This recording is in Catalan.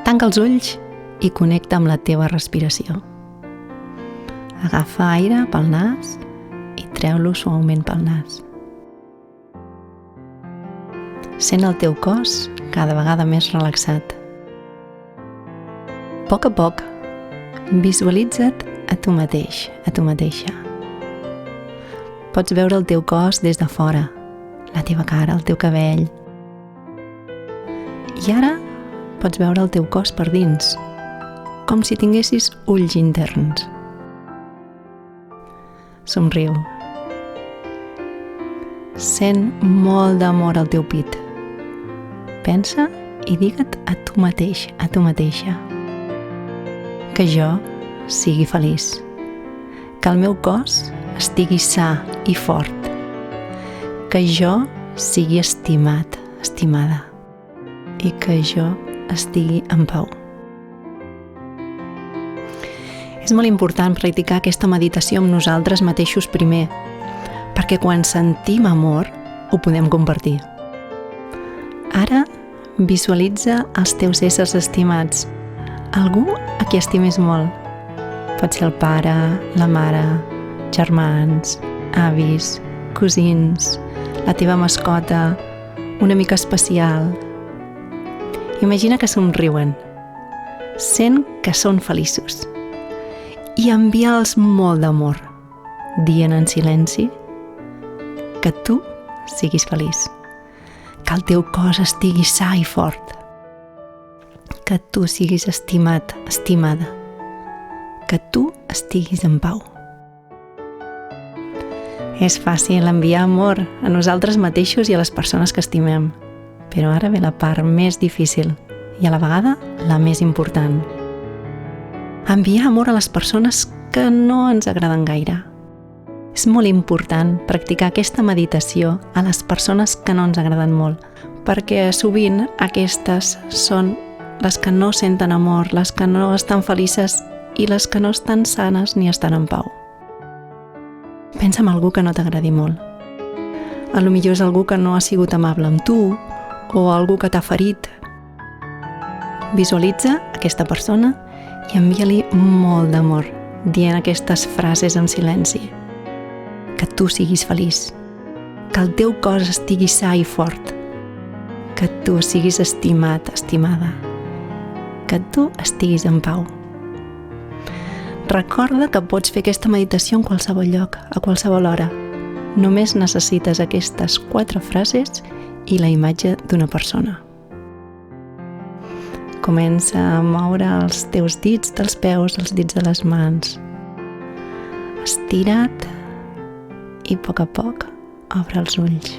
Tanca els ulls i connecta amb la teva respiració. Agafa aire pel nas i treu-lo suaument pel nas. Sent el teu cos cada vegada més relaxat. A poc, visualitza't a tu mateix, a tu mateixa. Pots veure el teu cos des de fora, la teva cara, el teu cabell. I ara pots veure el teu cos per dins, com si tinguessis ulls interns. Somriu. Sent molt d'amor al teu pit. Pensa i digue't a tu mateix, a tu mateixa, que jo sigui feliç, que el meu cos estigui sa i fort, que jo sigui estimat, estimada, i que jo estigui en pau. És molt important practicar aquesta meditació amb nosaltres mateixos primer, perquè quan sentim amor ho podem compartir. Ara visualitza els teus éssers estimats, algú a qui estimis molt. Pot ser el pare, la mare, germans, avis, cosins, la teva mascota, una amiga especial. Imagina que somriuen, sent que són feliços i envia'ls molt d'amor, dient en silenci que tu siguis feliç, que el teu cos estigui sa i fort, que tu siguis estimat, estimada, que tu estiguis en pau. És fàcil enviar amor a nosaltres mateixos i a les persones que estimem, però ara ve la part més difícil i a la vegada la més important. Enviar amor a les persones que no ens agraden gaire. És molt important practicar aquesta meditació a les persones que no ens agraden molt, perquè sovint aquestes són les que no senten amor, les que no estan felices i les que no estan sanes ni estan en pau. Pensa en algú que no t'agradi molt. A lo millor és algú que no ha sigut amable amb tu o algú que t'ha ferit. Visualitza aquesta persona i envia-li molt d'amor, dient aquestes frases en silenci. Que tu siguis feliç, que el teu cos estigui sa i fort, que tu siguis estimat, estimada, que tu estiguis en pau. Recorda que pots fer aquesta meditació en qualsevol lloc, a qualsevol hora. Només necessites aquestes 4 frases i la imatge d'una persona. Comença a moure els teus dits dels peus, els dits de les mans. Estira't i a poc obre els ulls.